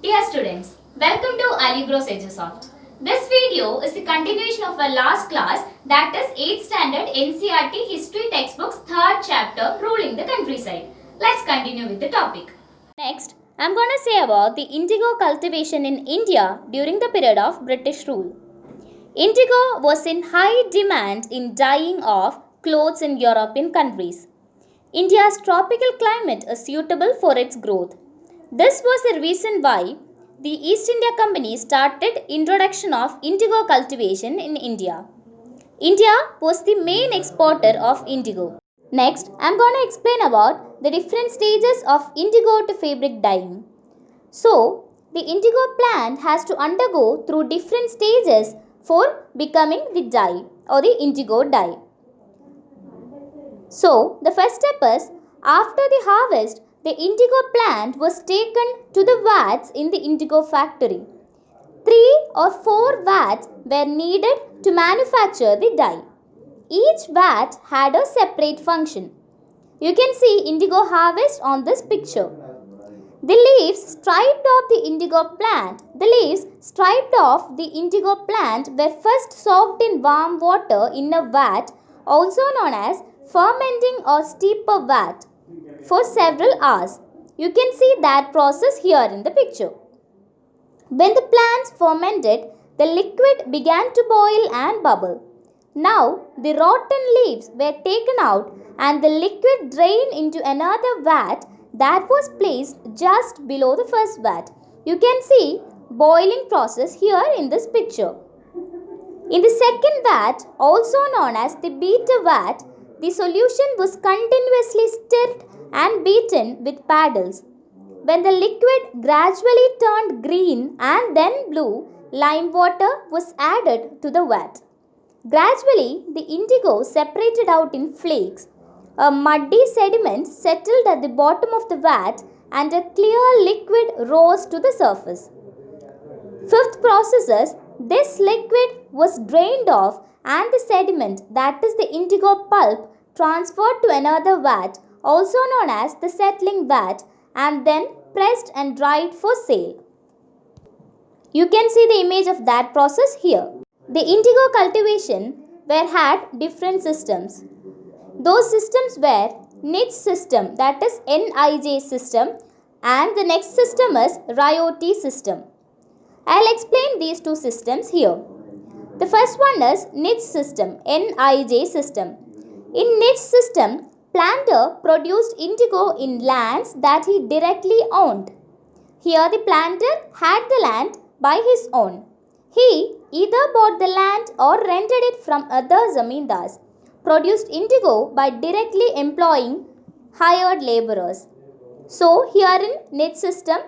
Dear students, welcome to Aligro's EduSoft. This video is the continuation of our last class, that is 8th standard NCERT history textbook's 3rd chapter, Ruling the Countryside. Let's continue with the topic. Next, I am going to say about the indigo cultivation in India during the period of British rule. Indigo was in high demand in dyeing of clothes in European countries. India's tropical climate is suitable for its growth. This was the reason why the East India Company started introduction of indigo cultivation in India. India was the main exporter of indigo. Next, I am going to explain about the different stages of indigo to fabric dyeing. So, the indigo plant has to undergo through different stages for becoming the dye or the indigo dye. So, the first step is, after the harvest, the indigo plant was taken to the vats in the indigo factory. 3 or 4 vats were needed to manufacture the dye. Each vat had a separate function. You can see indigo harvest on this picture. The leaves striped off the indigo plant were first soaked in warm water in a vat, also known as fermenting or steeper vat, for several hours. You can see that process here in the picture. When the plants fermented, the liquid began to boil and bubble. Now, the rotten leaves were taken out and the liquid drained into another vat that was placed just below the first vat. You can see boiling process here in this picture. In the second vat, also known as the beater vat, the solution was continuously stirred and beaten with paddles. When the liquid gradually turned green and then blue, lime water was added to the vat. Gradually, the indigo separated out in flakes. A muddy sediment settled at the bottom of the vat and a clear liquid rose to the surface. Fifth process is, this liquid was drained off and the sediment, that is the indigo pulp, transferred to another vat, also known as the settling vat, and then pressed and dried for sale. You can see the image of that process here. The indigo cultivation had different systems. Those systems were niche system, that is NIJ system, and the next system is RYOTI system. I'll explain these two systems here. The first one is niche system, NIJ system. In niche system, planter produced indigo in lands that he directly owned. Here the planter had the land by his own. He either bought the land or rented it from other zamindars, produced indigo by directly employing hired laborers. So here in niche system,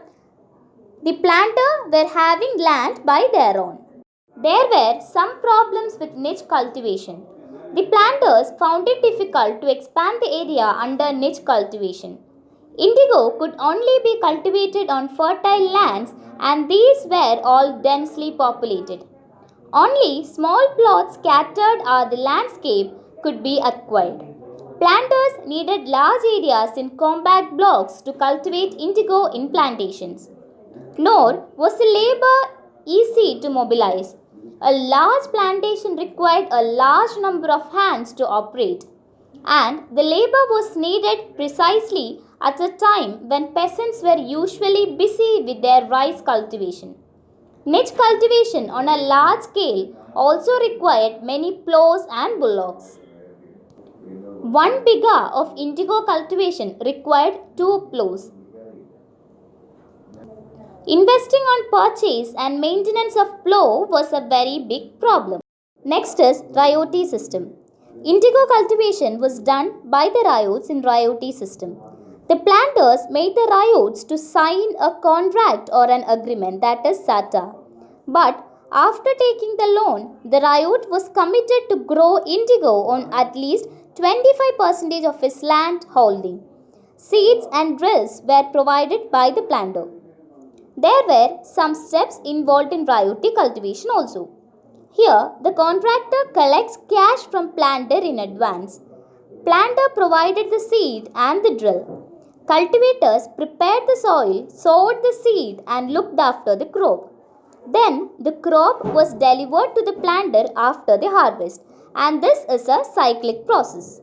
the planter were having land by their own. There were some problems with niche cultivation. The planters found it difficult to expand the area under niche cultivation. Indigo could only be cultivated on fertile lands and these were all densely populated. Only small plots scattered over the landscape could be acquired. Planters needed large areas in compact blocks to cultivate indigo in plantations. Nor was the labor easy to mobilize. A large plantation required a large number of hands to operate, and the labor was needed precisely at a time when peasants were usually busy with their rice cultivation. Niche cultivation on a large scale also required many plows and bullocks. 1 bighah of indigo cultivation required 2 plows. Investing on purchase and maintenance of plow was a very big problem. Next is RYOTI system. Indigo cultivation was done by the ryots in RYOTI system. The planters made the ryots to sign a contract or an agreement, that is SATA. But after taking the loan, the ryot was committed to grow indigo on at least 25% of his land holding. Seeds and drills were provided by the planter. There were some steps involved in RYOTI cultivation also. Here, the contractor collects cash from planter in advance. Planter provided the seed and the drill. Cultivators prepared the soil, sowed the seed and looked after the crop. Then the crop was delivered to the planter after the harvest, and this is a cyclic process.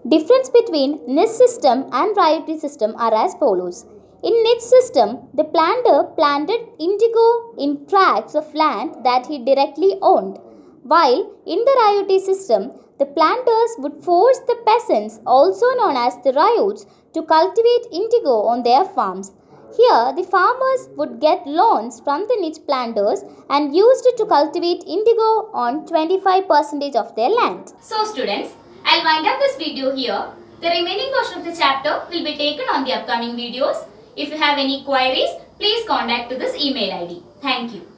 Difference between niche system and RYOTI system are as follows. In niche system, the planter planted indigo in tracts of land that he directly owned, while in the RYOTI system, the planters would force the peasants, also known as the ryots, to cultivate indigo on their farms. Here, the farmers would get loans from the niche planters and used it to cultivate indigo on 25% of their land. So students, I'll wind up this video here. The remaining portion of the chapter will be taken on the upcoming videos. If you have any queries, please contact to this email ID. Thank you.